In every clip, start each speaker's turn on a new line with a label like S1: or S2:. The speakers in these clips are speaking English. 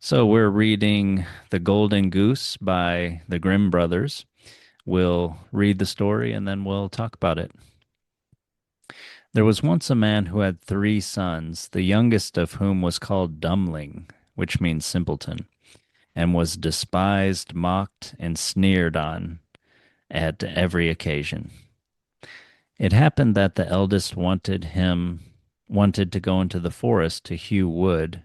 S1: So we're reading The Golden Goose by the Grimm brothers. We'll read the story and then we'll talk about it. There was once a man who had three sons, the youngest of whom was called Dummling, which means simpleton, and was despised, mocked, and sneered on at every occasion. It happened that the eldest wanted to go into the forest to hew wood.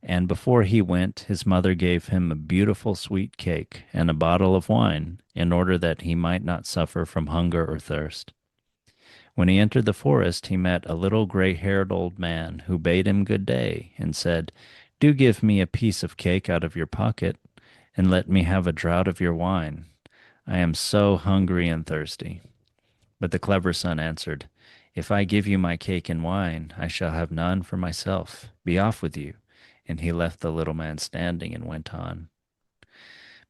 S1: And before he went, his mother gave him a beautiful sweet cake and a bottle of wine, in order that he might not suffer from hunger or thirst. When he entered the forest, he met a little gray-haired old man who bade him good day and said, "Do give me a piece of cake out of your pocket, and let me have a draught of your wine. I am so hungry and thirsty." But the clever son answered, "If I give you my cake and wine, I shall have none for myself. Be off with you." And he left the little man standing and went on.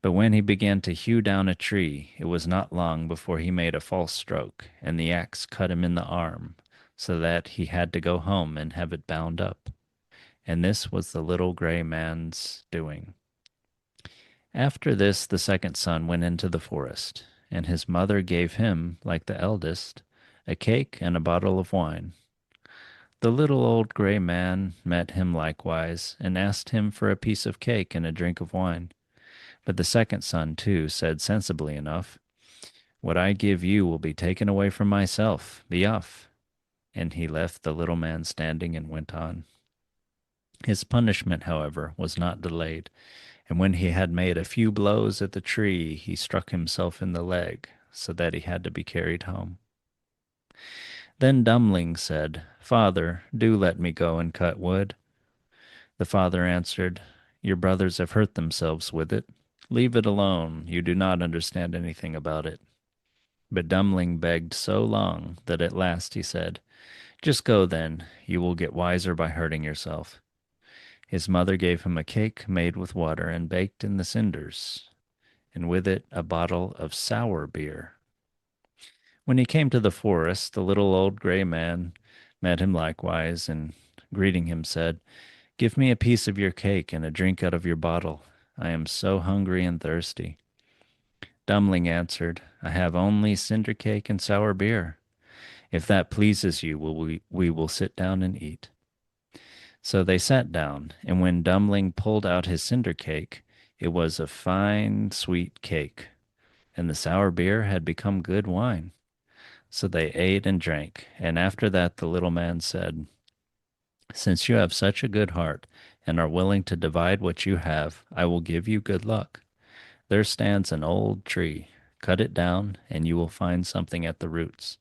S1: But when he began to hew down a tree, it was not long before he made a false stroke, and the axe cut him in the arm, so that he had to go home and have it bound up. And this was the little gray man's doing. After this, the second son went into the forest, and his mother gave him, like the eldest, a cake and a bottle of wine. The little old gray man met him likewise, and asked him for a piece of cake and a drink of wine. But the second son, too, said sensibly enough, "What I give you will be taken away from myself. Be off." And he left the little man standing and went on. His punishment, however, was not delayed, and when he had made a few blows at the tree, he struck himself in the leg, so that he had to be carried home. Then Dummling said, "Father, do let me go and cut wood." The father answered, "Your brothers have hurt themselves with it. Leave it alone. You do not understand anything about it." But Dummling begged so long that at last he said, "Just go then. You will get wiser by hurting yourself." His mother gave him a cake made with water and baked in the cinders, and with it a bottle of sour beer. When he came to the forest, the little old gray man met him likewise, and greeting him said, "Give me a piece of your cake and a drink out of your bottle. I am so hungry and thirsty." Dummling answered, "I have only cinder cake and sour beer. If that pleases you, we will sit down and eat." So they sat down, and when Dummling pulled out his cinder cake, it was a fine, sweet cake, and the sour beer had become good wine. So they ate and drank, and after that the little man said, "Since you have such a good heart and are willing to divide what you have, I will give you good luck. There stands an old tree. Cut it down, and you will find something at the roots."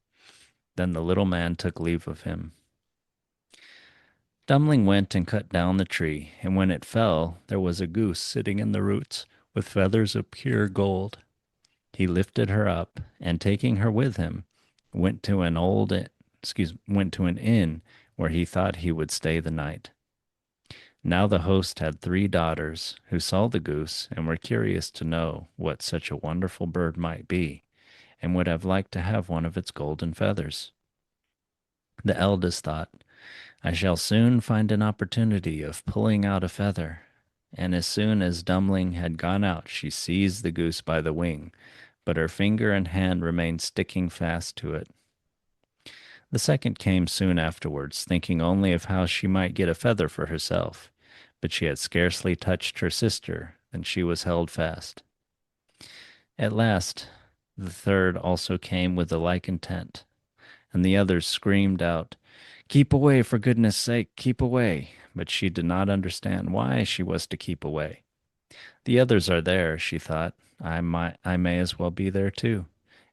S1: Then the little man took leave of him. Dummling went and cut down the tree, and when it fell, there was a goose sitting in the roots, with feathers of pure gold. He lifted her up, and taking her with him, went to an went to an inn where he thought he would stay the night. Now the host had three daughters who saw the goose and were curious to know what such a wonderful bird might be, and would have liked to have one of its golden feathers. The eldest thought, "I shall soon find an opportunity of pulling out a feather." And as soon as Dummling had gone out, she seized the goose by the wing, but her finger and hand remained sticking fast to it. The second came soon afterwards, thinking only of how she might get a feather for herself, but she had scarcely touched her sister than she was held fast. At last the third also came with the like intent, and the others screamed out, "Keep away, for goodness sake, keep away." But she did not understand why she was to keep away. The others are there, she thought. I may as well be there too,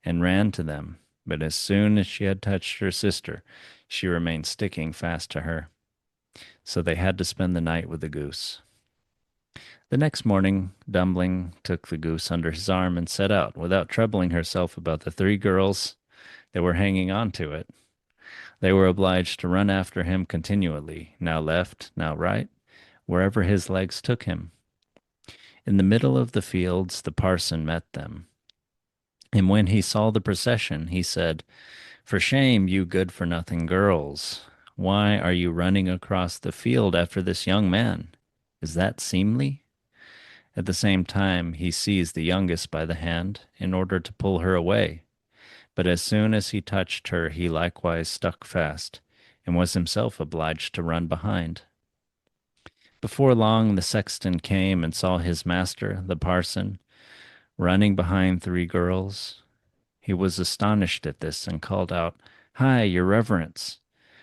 S1: and ran to them. But as soon as she had touched her sister, she remained sticking fast to her. So they had to spend the night with the goose. The next morning, Dummling took the goose under his arm and set out, without troubling herself about the three girls that were hanging on to it. They were obliged to run after him continually, now left, now right, wherever his legs took him. In the middle of the fields, the parson met them. And when he saw the procession, he said, "For shame, you good-for-nothing girls. Why are you running across the field after this young man? Is that seemly? At the same time, he seized the youngest by the hand in order to pull her away. But as soon as he touched her, he likewise stuck fast, and was himself obliged to run behind. Before long, the sexton came and saw his master, the parson, running behind three girls. He was astonished at this and called out, "Hi, your reverence!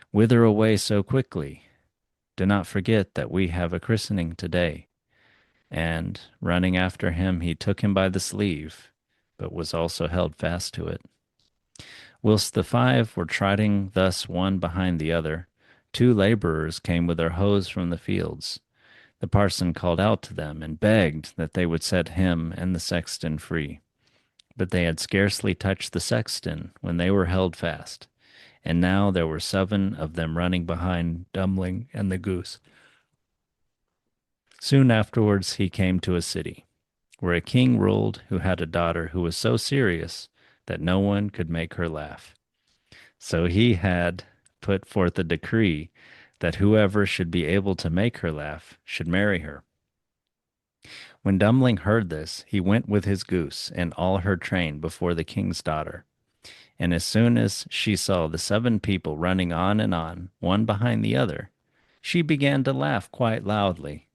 S1: Whither away so quickly? Do not forget that we have a christening today." And, running after him, he took him by the sleeve, but was also held fast to it. Whilst the five were trotting thus one behind the other, two laborers came with their hoes from the fields. The parson called out to them and begged that they would set him and the sexton free. But they had scarcely touched the sexton when they were held fast, and now there were 7 of them running behind Dummling and the goose. Soon afterwards he came to a city, where a king ruled who had a daughter who was so serious that no one could make her laugh. So he had put forth a decree that whoever should be able to make her laugh should marry her. When Dummling heard this, he went with his goose and all her train before the king's daughter. And as soon as she saw the 7 people running on, one behind the other, she began to laugh quite loudly,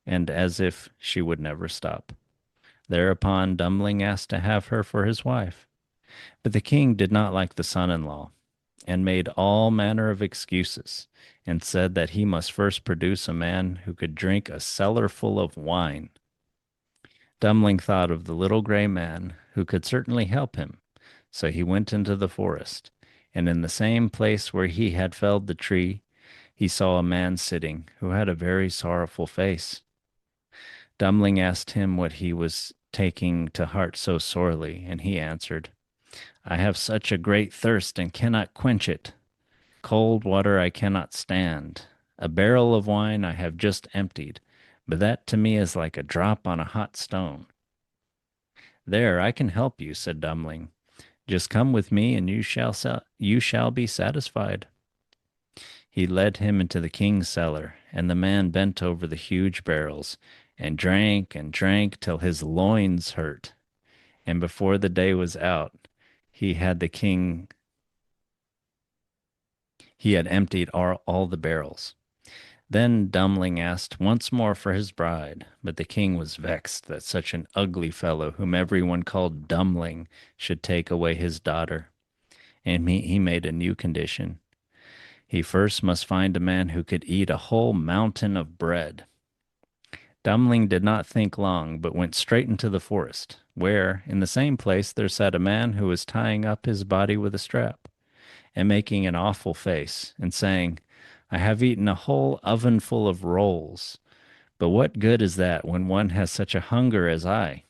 S1: and as if she would never stop. Thereupon Dummling asked to have her for his wife. But the king did not like the son-in-law, and made all manner of excuses, and said that he must first produce a man who could drink a cellar full of wine. Dummling thought of the little gray man who could certainly help him, so he went into the forest, and in the same place where he had felled the tree, he saw a man sitting who had a very sorrowful face. Dummling asked him what he was taking to heart so sorely, and he answered, "I have such a great thirst and cannot quench it. Cold water I cannot stand. A barrel of wine I have just emptied, but that to me is like a drop on a hot stone." "There, I can help you," said Dummling. "Just come with me and you shall be satisfied." He led him into the king's cellar, and the man bent over the huge barrels and drank till his loins hurt. And before the day was out, he had the king he had emptied all the barrels. Then Dummling asked once more for his bride, but the king was vexed that such an ugly fellow whom everyone called Dummling should take away his daughter, and he made a new condition. He first must find a man who could eat a whole mountain of bread. Dummling did not think long, but went straight into the forest, where, in the same place, there sat a man who was tying up his body with a strap, and making an awful face, and saying, "I have eaten a whole oven full of rolls, but what good is that when one has such a hunger as I?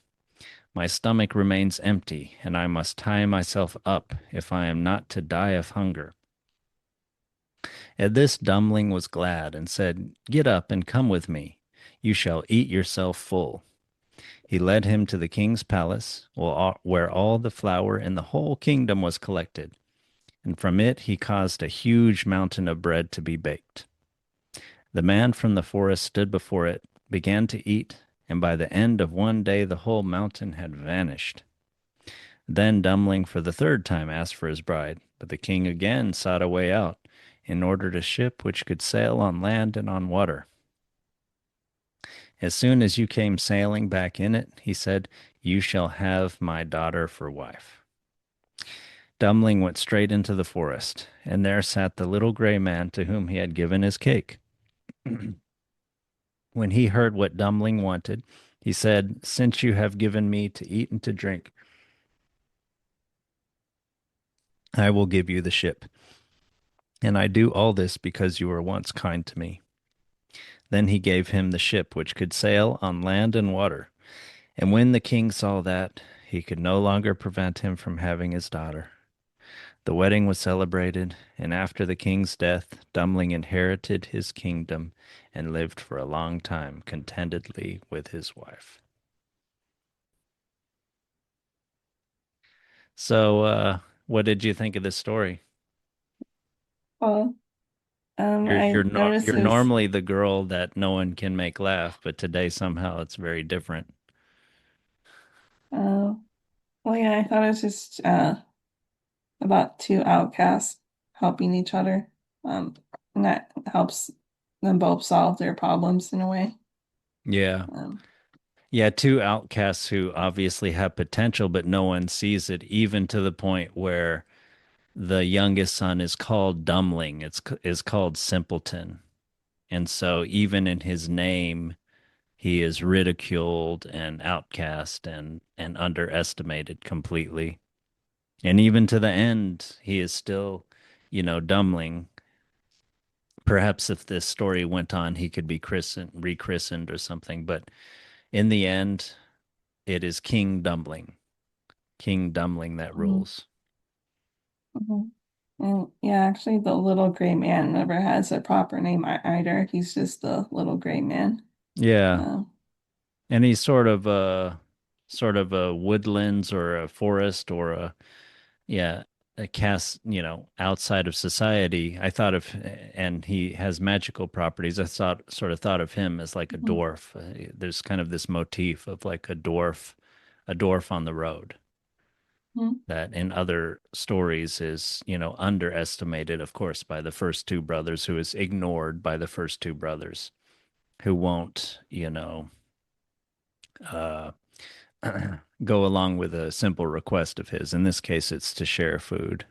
S1: My stomach remains empty, and I must tie myself up if I am not to die of hunger." At this Dummling was glad, and said, "Get up and come with me. You shall eat yourself full." He led him to the king's palace, where all the flour in the whole kingdom was collected, and from it he caused a huge mountain of bread to be baked. The man from the forest stood before it, began to eat, and by the end of one day the whole mountain had vanished. Then Dummling for the third time asked for his bride, but the king again sought a way out, and ordered a ship which could sail on land and on water. "As soon as you came sailing back in it," he said, "you shall have my daughter for wife." Dummling went straight into the forest, and there sat the little gray man to whom he had given his cake. When he heard what Dummling wanted, he said, "Since you have given me to eat and to drink, I will give you the ship. And I do all this because you were once kind to me." Then he gave him the ship which could sail on land and water. And when the king saw that, he could no longer prevent him from having his daughter. The wedding was celebrated, and after the king's death, Dummling inherited his kingdom and lived for a long time contentedly with his wife. So, what did you think of this story?
S2: Well,
S1: You're
S2: I
S1: nor
S2: noticed
S1: you're
S2: his,
S1: normally the girl that no one can make laugh, but today somehow it's very different.
S2: uh, well, yeah, I thought it was just about two outcasts helping each other. Um, and that helps them both solve their problems in a way.
S1: Yeah.
S2: Um,
S1: Yeah, two outcasts who obviously have potential, but no one sees it, even to the point where the youngest son is called Dummling. Is called Simpleton. And so even in his name, he is ridiculed and outcast and underestimated completely. And even to the end, he is still, Dummling. Perhaps if this story went on, he could be rechristened or something. But in the end, it is King Dummling that
S2: mhm,
S1: rules.
S2: mhm. And yeah, actually, the little gray man never has a proper name either. He's just the little gray man.
S1: Yeah,
S2: Um,
S1: and he's sort of a woodlands or a forest or yeah, a cast, outside of society. I thought of, and he has magical properties. Sort of thought of him as like a
S2: mhm,
S1: dwarf. There's kind of this motif of like a dwarf on the road
S2: mhm,
S1: that in other stories is, underestimated, of course, by the first two brothers, who is ignored by the first two brothers, who won't, uh, go along with a simple request of his. In this case, it's to share food.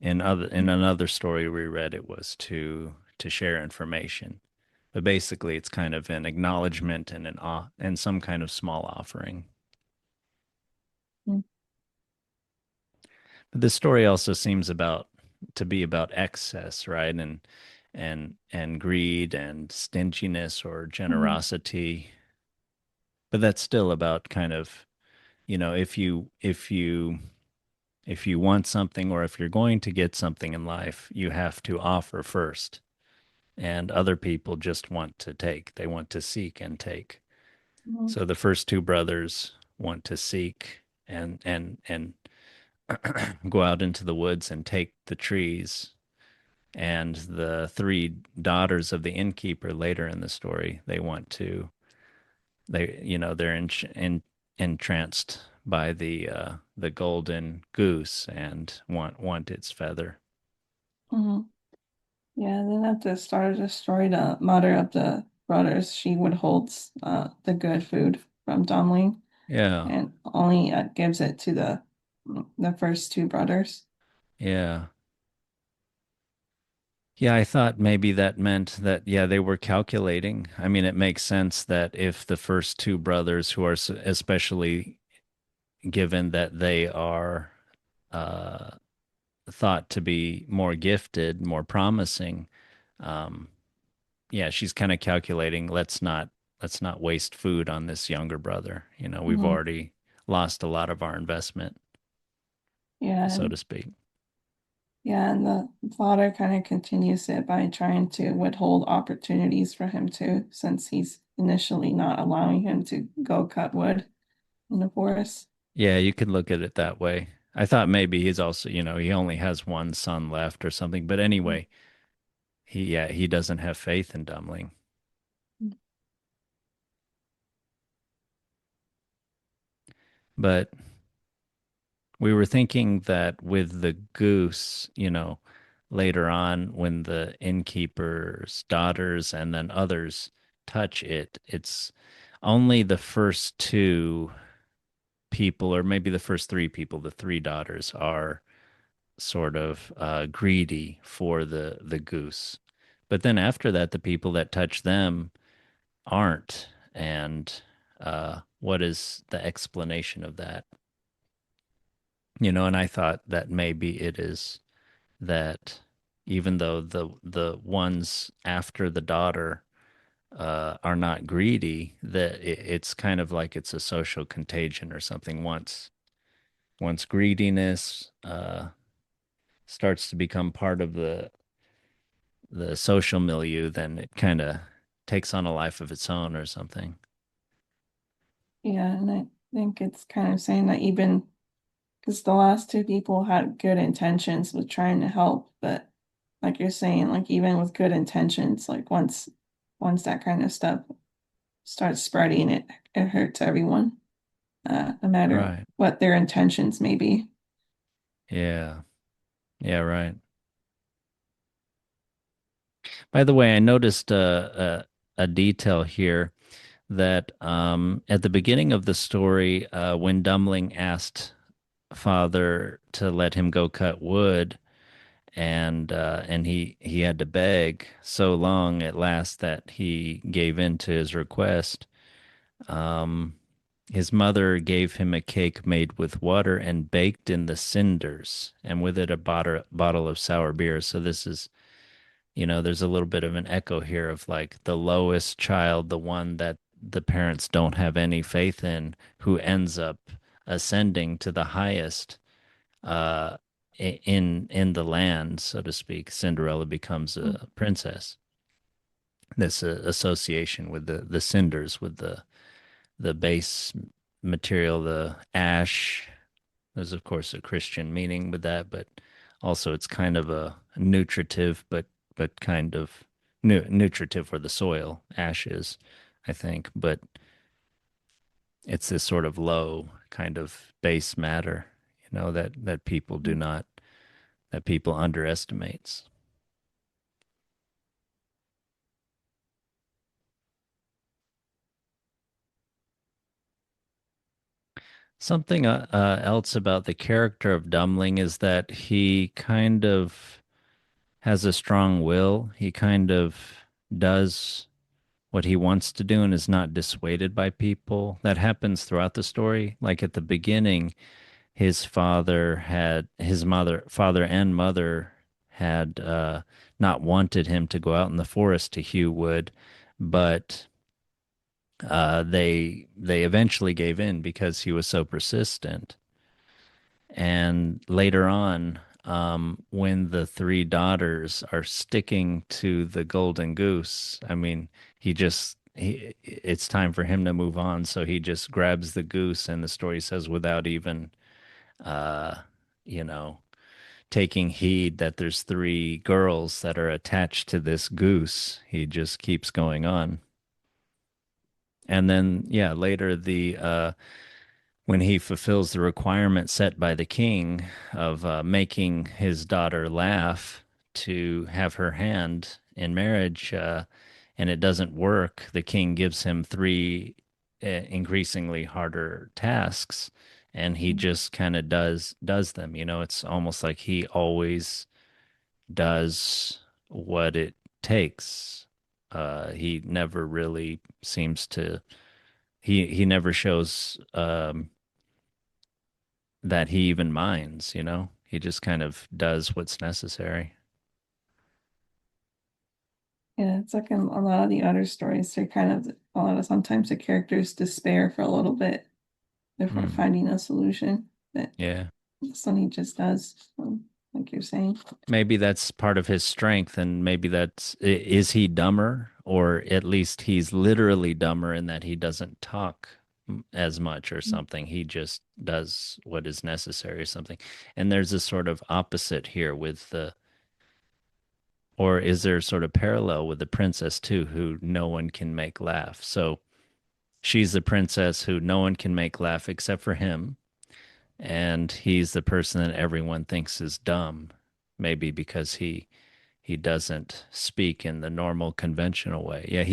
S1: In another story we read, it was to share information. But basically, it's kind of an acknowledgement and and some kind of small offering.
S2: mhm,
S1: But the story also seems to be about excess, right? And greed and stinginess or
S2: mhm,
S1: generosity. But that's still about kind of, if you want something or if you're going to get something in life, you have to offer first. And other people just want to take. They want to seek and take.
S2: mhm,
S1: So the first two brothers want to seek and go out into the woods and take the trees. And the three daughters of the innkeeper later in the story, they're entranced by the golden goose and want its feather.
S2: mhm. Yeah, then at the start of the story, the mother of the brothers, she withholds the good food from Dummling
S1: Yeah,
S2: and only gives it to the first two brothers.
S1: yeah. Yeah, I thought maybe that meant that, yeah, they were calculating. I mean, it makes sense that if the first two brothers, who are especially given that they are uh, thought to be more gifted, more promising, um, yeah, she's kind of calculating, let's not waste food on this younger brother. We've
S2: Mhm.
S1: already lost a lot of our investment,
S2: Yeah,
S1: so to speak.
S2: yeah, and the father kind of continues it by trying to withhold opportunities for him too, since he's initially not allowing him to go cut wood in the forest.
S1: Yeah, you could look at it that way. I thought maybe he's also, he only has one son left or something. But
S2: Mhm.
S1: anyway, he doesn't have faith in Dummling. But we were thinking that with the goose, later on when the innkeeper's daughters and then others touch it, it's only the first two people, or maybe the first three people, the three daughters, are sort of greedy for the goose. But then after that, the people that touch them aren't. And what is the explanation of that? And I thought that maybe it is that even though the ones after the daughter are not greedy, that it's kind of like it's a social contagion or something. Once greediness starts to become part of the social milieu, then it kind of takes on a life of its own or something.
S2: Yeah, and I think it's kind of saying that even because the last two people had good intentions with trying to help, but like you're saying, like even with good intentions, like once that kind of stuff starts spreading, it hurts everyone, no matter
S1: Right.
S2: what their intentions may be.
S1: Yeah. Yeah, right. By the way, I noticed a detail here that at the beginning of the story, when Dummling asked Father to let him go cut wood, and he had to beg so long at last that he gave in to his request. Um, his mother gave him a cake made with water and baked in the cinders, and with it a bottle of sour beer. So this is, there's a little bit of an echo here of like the lowest child, the one that the parents don't have any faith in, who ends up ascending to the highest uh, in the land, so to speak. Cinderella becomes
S2: Mm.
S1: a princess. This association with the cinders, with the base material, the ash. There's of course a Christian meaning with that, but also it's kind of a nutritive, but kind of nutritive for the soil. Ashes, I think, but it's this sort of low kind of base matter, that people do not that people underestimates. Something else about the character of Dummling is that he kind of has a strong will. He kind of does what he wants to do and is not dissuaded by people. That happens throughout the story. Like at the beginning, father and mother had not wanted him to go out in the forest to hew wood, but they eventually gave in because he was so persistent. And later on, when the three daughters are sticking to the golden goose, I mean, it's time for him to move on. So he just grabs the goose, and the story says, without even, uh, you know, taking heed that there's three girls that are attached to this goose, he just keeps going on. And then, yeah, later when he fulfills the requirement set by the king of making his daughter laugh to have her hand in marriage, and it doesn't work, the king gives him three increasingly harder tasks, and he just kind of does them. It's almost like he always does what it takes. He never really seems to. He never shows that he even minds. He just kind of does what's necessary.
S2: Yeah, it's like in a lot of the other stories, they're kind of a lot of sometimes the characters despair for a little bit before
S1: Hmm.
S2: finding a solution. But
S1: Yeah.
S2: Sonny just does, like you're saying.
S1: Maybe that's part of his strength, and maybe is he dumber, or at least he's literally dumber in that he doesn't talk as much or something. He just does what is necessary or something. And there's a sort of opposite here or is there sort of parallel with the princess too, who no one can make laugh? So she's the princess who no one can make laugh except for him, and he's the person that everyone thinks is dumb, maybe because he doesn't speak in the normal conventional way. Yeah,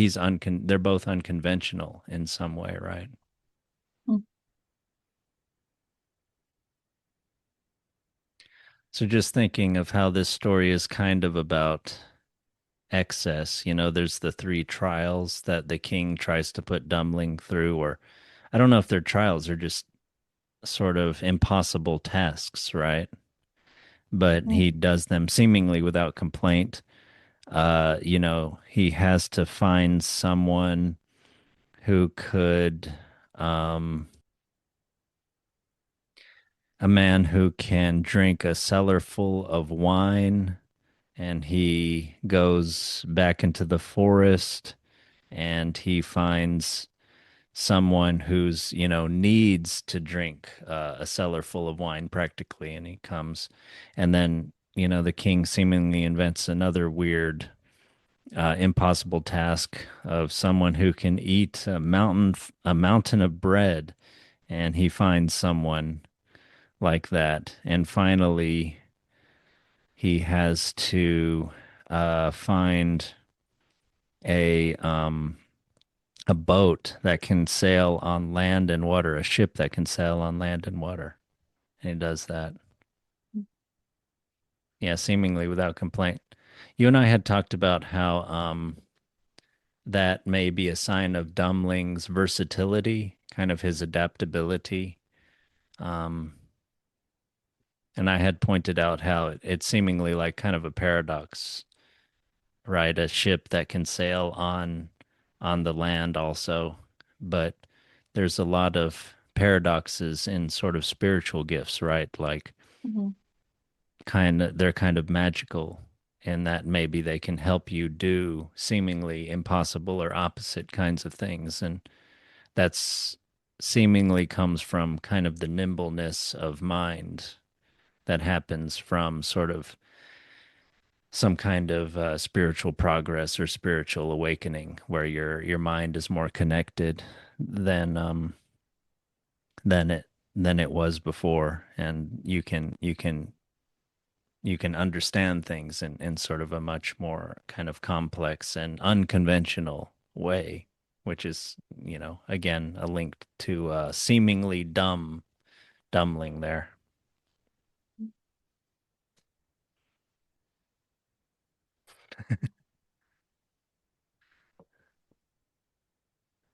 S1: they're both unconventional in some way, right? So just thinking of how this story is kind of about excess. There's the three trials that the king tries to put Dumbling through, or I don't know if they're trials or just sort of impossible tasks, right? But
S2: Mm.
S1: he does them seemingly without complaint. He has to find someone who could, um, a man who can drink a cellar full of wine, and he goes back into the forest and he finds someone who's, needs to drink a cellar full of wine practically, and he comes, and then the king seemingly invents another weird, impossible task of someone who can eat a mountain of bread, and he finds someone like that, and finally he has to find a a boat that can sail on land and water, a ship that can sail on land and water, and he does that. Yeah, seemingly without complaint. You and I had talked about how that may be a sign of Dumling's versatility, kind of his adaptability. Um, and I had pointed out how it's seemingly like kind of a paradox, right? A ship that can sail on the land also, but there's a lot of paradoxes in sort of spiritual gifts, right? Like
S2: Mhm.
S1: they're kind of magical in that maybe they can help you do seemingly impossible or opposite kinds of things, and that's seemingly comes from kind of the nimbleness of mind that happens from sort of some kind of spiritual progress or spiritual awakening where your mind is more connected than than it than it was before, and you can understand things in sort of a much more kind of complex and unconventional way, which is, again, a link to seemingly dumb dumbling there.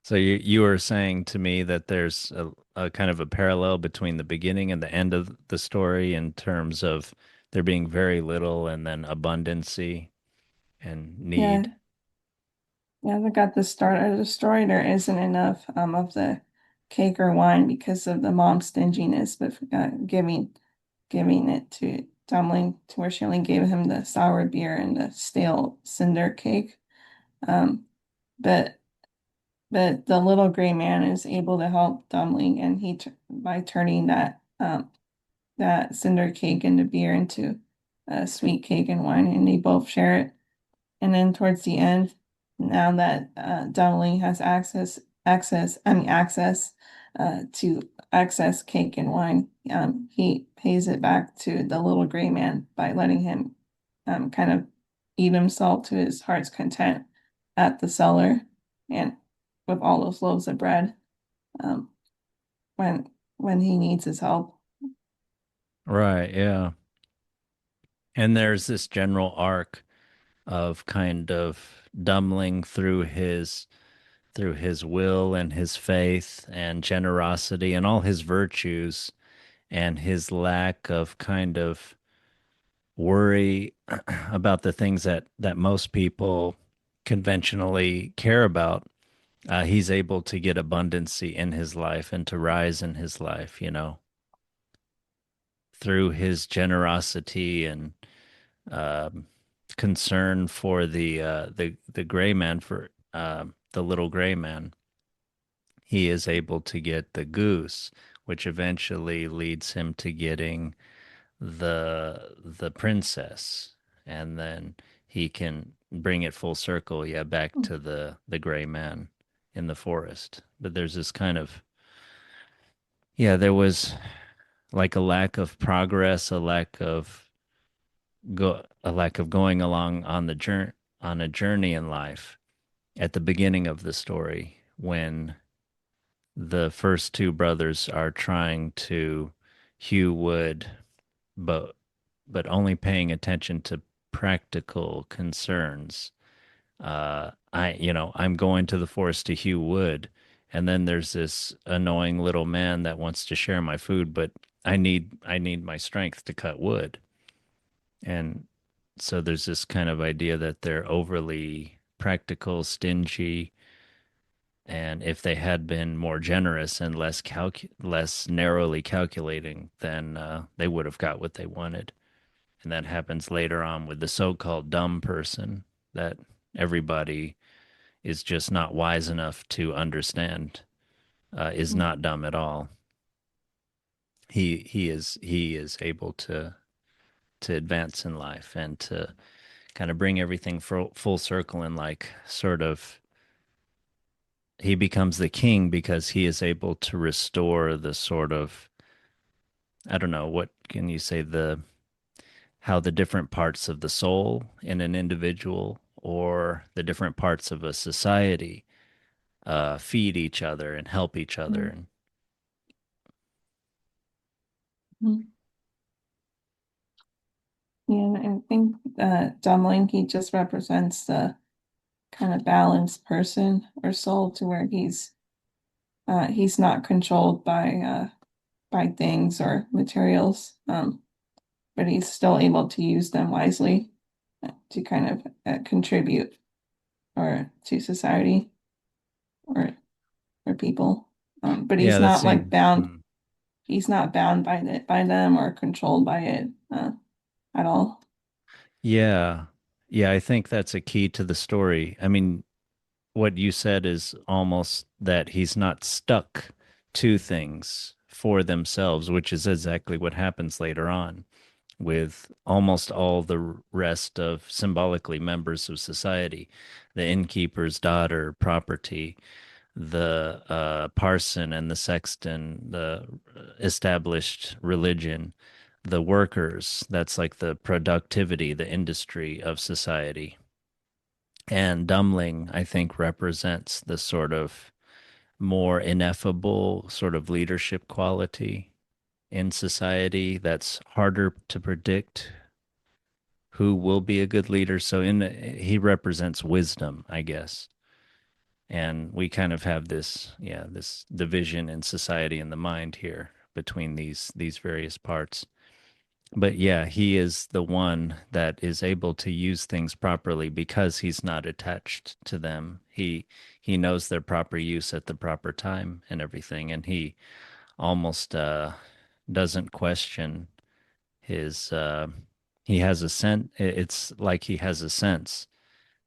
S1: So you were saying to me that there's a kind of a parallel between the beginning and the end of the story in terms of there being very little and then abundancy and
S2: Yeah,
S1: need.
S2: yeah, they got the start of the story. There isn't enough of the cake or wine because of the mom's stinginess, but giving it to Dumbling to where she only gave him the sour beer and the stale cinder cake. Um, but but the little gray man is able to help Dumbling, and by turning that cinder cake into beer into a sweet cake and wine, and they both share it. And then towards the end, now that Donnelly has access to access cake and wine, he pays it back to the little gray man by letting him kind of eat himself to his heart's content at the cellar and with all those loaves of bread um, when he needs his help.
S1: Right, yeah. And there's this general arc of kind of dumbling through his will and his faith and generosity and all his virtues and his lack of kind of worry about the things that most people conventionally care about. He's able to get abundancy in his life and to rise in his life, through his generosity and um, concern for the gray man, for the little gray man. He is able to get the goose, which eventually leads him to getting the princess, and then he can bring it full circle, yeah, back to the gray man in the forest. But there's this kind of, yeah, there was like a lack of progress, a lack of going along on the journey on a journey in life at the beginning of the story when the first two brothers are trying to hew wood, but only paying attention to practical concerns. I'm going to the forest to hew wood, and then there's this annoying little man that wants to share my food, but I need my strength to cut wood. And so there's this kind of idea that they're overly practical, stingy, and if they had been more generous and less narrowly calculating, then they would have got what they wanted. And that happens later on with the so-called dumb person that everybody is just not wise enough to understand, is not dumb at all. He is able to. to advance in life and to kind of bring everything full circle and like sort of he becomes the king because he is able to restore the sort of I don't know what can you say the how the different parts of the soul in an individual or the different parts of a society feed each other and help each other. And
S2: Mhm. Yeah, and I think Dummling, he just represents the kind of balanced person or soul to where he's not controlled by things or materials, but he's still able to use them wisely to kind of contribute or to society or or people. But
S1: yeah,
S2: he's
S1: that
S2: not like
S1: seems.
S2: bound. He's not bound by them or controlled by it at all.
S1: Yeah. Yeah, I think that's a key to the story. I mean, what you said is almost that he's not stuck to things for themselves, which is exactly what happens later on with almost all the rest of symbolically members of society, the innkeeper's daughter, property, the parson and the sexton, the established religion, the workers. That's like the productivity, the industry of society. And Dummling, I think, represents the sort of more ineffable sort of leadership quality in society that's harder to predict who will be a good leader. So he represents wisdom, I guess. And we kind of have this, yeah, this division in society and the mind here between these various parts. But yeah, he is the one that is able to use things properly because he's not attached to them. He knows their proper use at the proper time and everything, and he almost doesn't question his. He has a sense. It's like he has a sense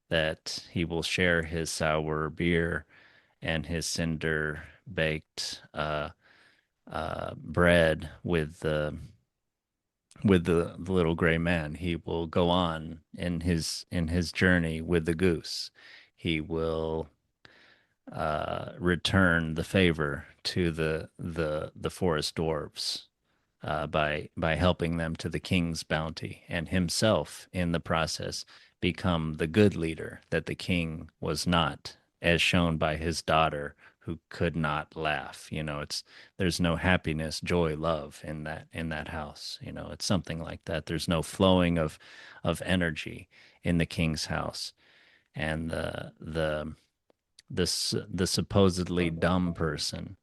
S1: that he will share his sour beer and his cinder baked bread with the little gray man. He will go on in his journey with the goose. He will return the favor to the forest dwarves by helping them to the king's bounty, and himself in the process become the good leader that the king was not, as shown by his daughter who could not laugh. You know, it's there's no happiness, joy, love in that house. You know, it's something like that. There's no flowing of energy in the king's house, and the supposedly dumb person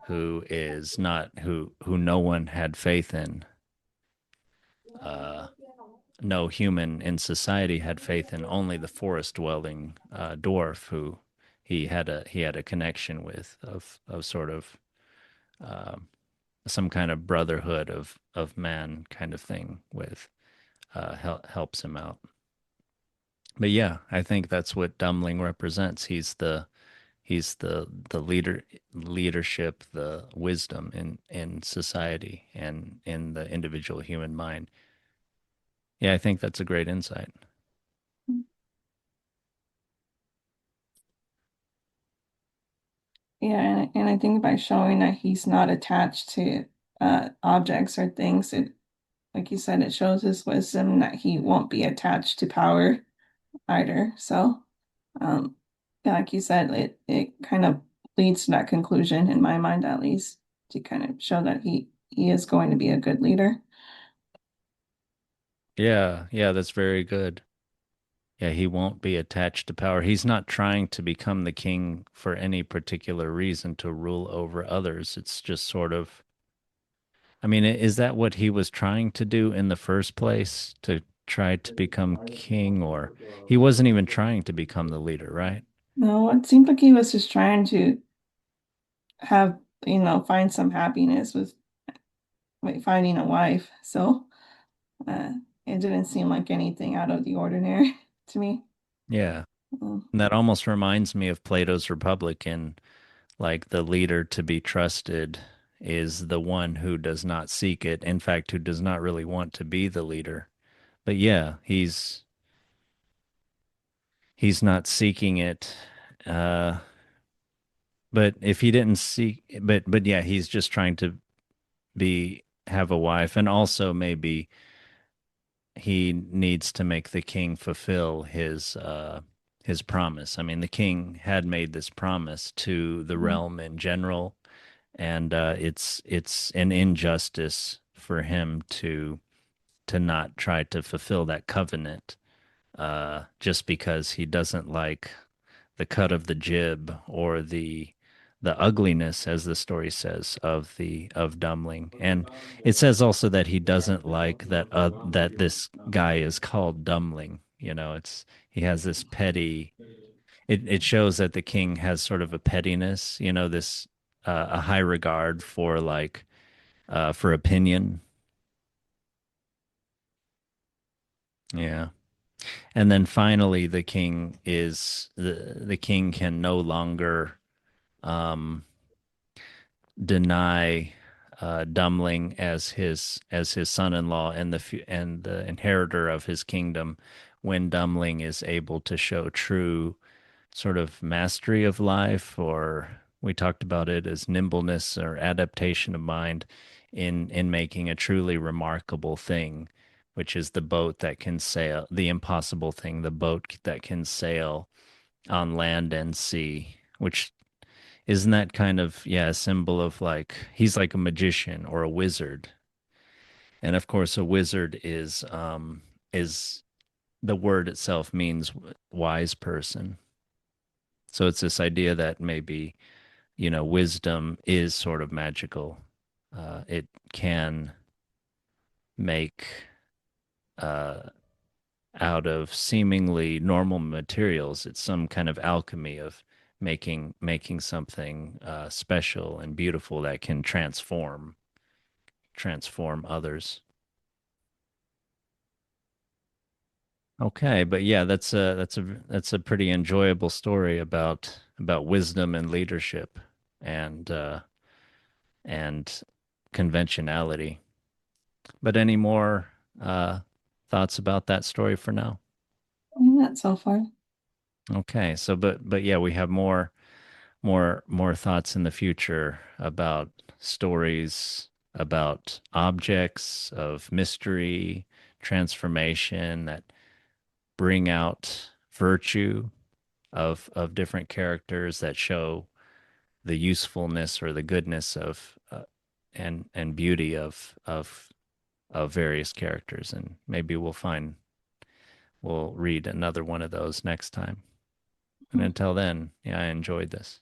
S1: who is not who no one had faith in, uh, no human in society had faith in, only the forest dwelling dwarf who he had a connection with of sort of uh, some kind of brotherhood of man kind of thing with helps him out. But yeah, I think that's what Dummling represents. He's the leadership, the wisdom in society and in the individual human mind. Yeah, I think that's a great insight.
S2: Yeah, and I think by showing that he's not attached to objects or things, it like you said, it shows his wisdom that he won't be attached to power either. So, um, yeah, like you said, it kind of leads to that conclusion in my mind, at least, to kind of show that he is going to be a good leader.
S1: Yeah, yeah, that's very good. Yeah, he won't be attached to power. He's not trying to become the king for any particular reason to rule over others. It's just sort of, I mean, is that what he was trying to do in the first place? To try to become king, or he wasn't even trying to become the leader, right?
S2: No, it seemed like he was just trying to have, find some happiness with finding a wife. So, uh, it didn't seem like anything out of the ordinary to me.
S1: Yeah.
S2: Um,
S1: And that almost reminds me of Plato's Republic and like the leader to be trusted is the one who does not seek it. In fact, who does not really want to be the leader. But yeah, he's not seeking it. Uh, but if he didn't seek, but yeah, he's just trying to be have a wife, and also maybe he needs to make the king fulfill his promise. I mean, the king had made this promise to the
S2: Mhm.
S1: realm in general, and it's an injustice for him to not try to fulfill that covenant just because he doesn't like the cut of the jib or the ugliness, as the story says, of Dummling. And it says also that he doesn't like that this guy is called Dummling. You know, it's he has this petty. It shows that the king has sort of a pettiness. You know, this a high regard for for opinion. Yeah. And then finally, the king can no longer um, deny Dummling as his son-in-law and the inheritor of his kingdom when Dummling is able to show true sort of mastery of life, or we talked about it as nimbleness or adaptation of mind in making a truly remarkable thing, which is the boat that can sail, the impossible thing, the boat that can sail on land and sea, which isn't that kind of, yeah, a symbol of like he's like a magician or a wizard. And of course a wizard is the word itself means wise person. So it's this idea that maybe, you know, wisdom is sort of magical. It can make uh, out of seemingly normal materials. It's some kind of alchemy of making something special and beautiful that can transform others. Okay, but yeah, that's a pretty enjoyable story about wisdom and leadership and and conventionality. But any more thoughts about that story for now?
S2: Not so far.
S1: Okay, so but yeah, we have more thoughts in the future about stories about objects of mystery, transformation that bring out virtue of different characters that show the usefulness or the goodness of and beauty of various characters, and maybe we'll read another one of those next time. And until then, yeah, I enjoyed this.